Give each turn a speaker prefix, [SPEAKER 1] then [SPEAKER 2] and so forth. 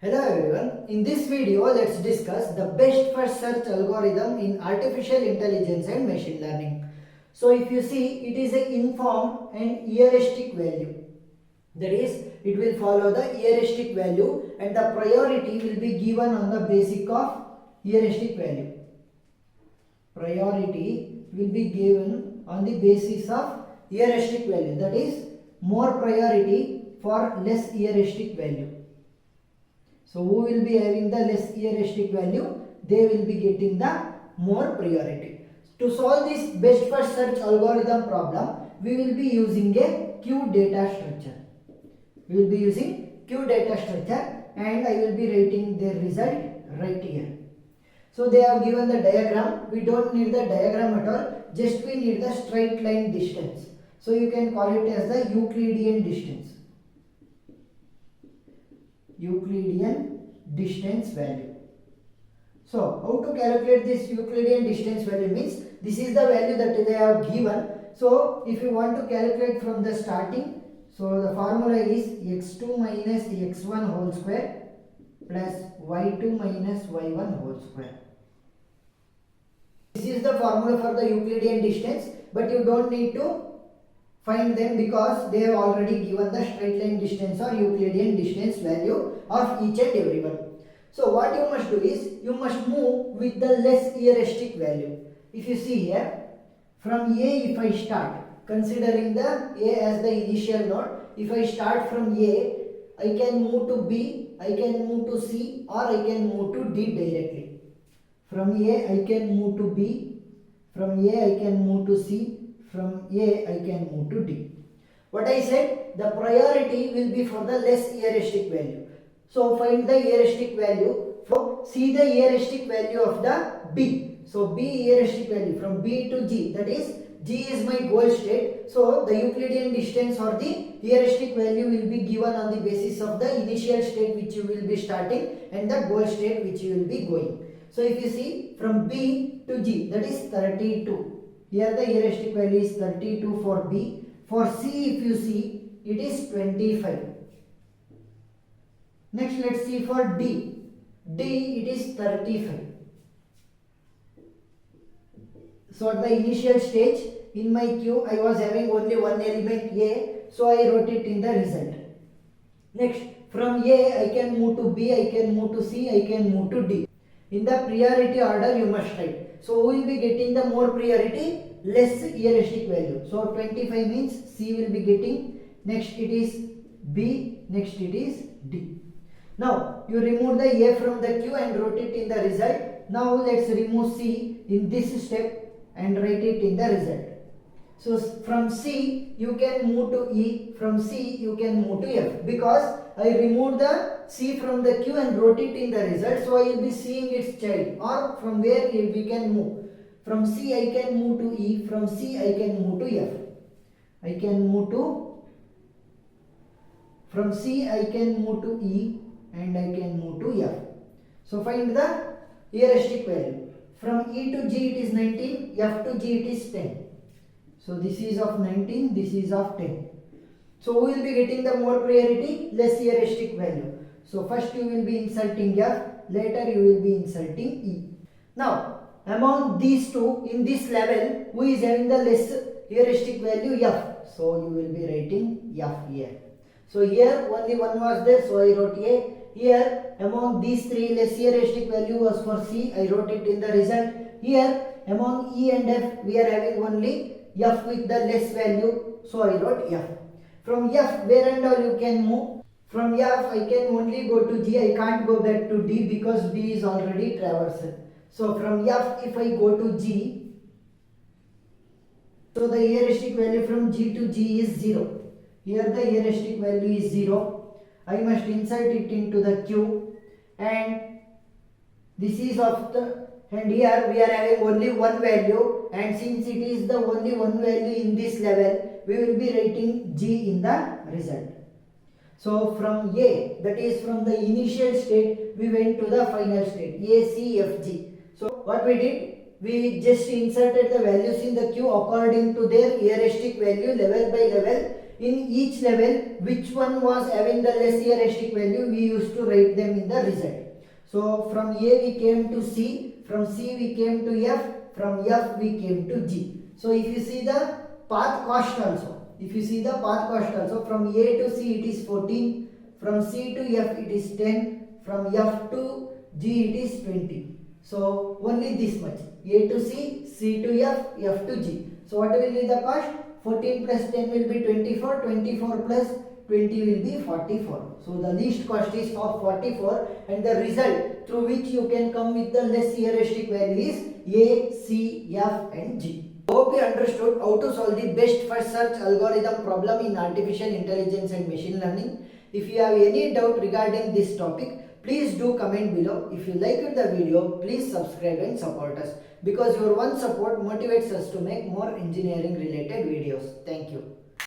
[SPEAKER 1] Hello everyone, in this video let's discuss the best first search algorithm in artificial intelligence and machine learning. So if you see, it is an informed and heuristic value. That is, it will follow the heuristic value and the priority will be given on the basis of heuristic value. Priority will be given on the basis of heuristic value. That is, more priority for less heuristic value. So who will be having the less heuristic value? They will be getting the more priority. To solve this best first search algorithm problem, we will be using a queue data structure. We will be using queue data structure and I will be writing the result right here. So they have given the diagram. We don't need the diagram at all. Just we need the straight line distance. So you can call it as the Euclidean distance. Euclidean distance value. So how to calculate this Euclidean distance value means this is the value that they have given. So if you want to calculate from the starting, so the formula is x2 minus x1 whole square plus y2 minus y1 whole square. This is the formula for the Euclidean distance, but you don't need to find them because they have already given the straight line distance or Euclidean distance value of each and every one. So what you must do is, you must move with the less heuristic value. If you see here, from A if I start, considering the A as the initial node, if I start from A, I can move to B, I can move to C or I can move to D directly. From A I can move to B, from A I can move to C, from A I can move to D. What I said, the priority will be for the less heuristic value. So find the heuristic value. See the heuristic value of the B. So B heuristic value from B to G, that is G is my goal state. So the Euclidean distance or the heuristic value will be given on the basis of the initial state which you will be starting and the goal state which you will be going. So if you see from B to G, that is 32. Here the heuristic value is 32 for B. For C if you see, it is 25. Next let's see for D. D it is 35. So at the initial stage in my queue I was having only one element A, so I wrote it in the result. Next from A I can move to B, I can move to C, I can move to D. In the priority order you must write. So we will be getting the more priority, less heuristic value. So 25 means C will be getting, next it is B, next it is D. Now you remove the A from the queue and wrote it in the result. Now let's remove C in this step and write it in the result. So from C you can move to E, from C you can move to F, because I removed the C from the queue and wrote it in the result, so I will be seeing its child, or from where we can move. From C I can move to E, from C I can move to F. I can move to, from C I can move to E and I can move to F. So find the heuristic value. From E to G it is 19, F to G it is 10. So this is of 19, this is of 10. So we will be getting the more priority, less heuristic value. So first you will be inserting F, later you will be inserting E. Now among these two, in this level, who is having the less heuristic value? F. So you will be writing F here. So here only one was there, so I wrote A. Here among these three, less heuristic value was for C, I wrote it in the result. Here among E and F, we are having only F with the less value, so I wrote F. From F, where and all you can move. From F, I can only go to G, I can't go back to D because D is already traversed. So from F, if I go to G, so the heuristic value from G to G is 0. Here the heuristic value is 0. I must insert it into the queue, and this is of the, and here we are having only one value, and since it is the only one value in this level, we will be writing G in the result. So from A, that is from the initial state, we went to the final state, A, C, F, G. So what we did, we just inserted the values in the queue according to their heuristic value level by level, In each level, which one was having the less heuristic value, we used to write them in the result. So from A we came to C, from C we came to F, from F we came to G. So if you see the path cost also, from A to C it is 14, from C to F it is 10, from F to G it is 20. So only this much, A to C, C to F, F to G. So what will be the cost? 14 plus 10 will be 24, 24 plus 20 will be 44. So the least cost is of 44, and the result through which you can come with the less heuristic value is A, C, F and G. Hope you understood how to solve the best first search algorithm problem in artificial intelligence and machine learning. If you have any doubt regarding this topic, please do comment below. If you liked the video, please subscribe and support us, because your one support motivates us to make more engineering related videos. Thank you.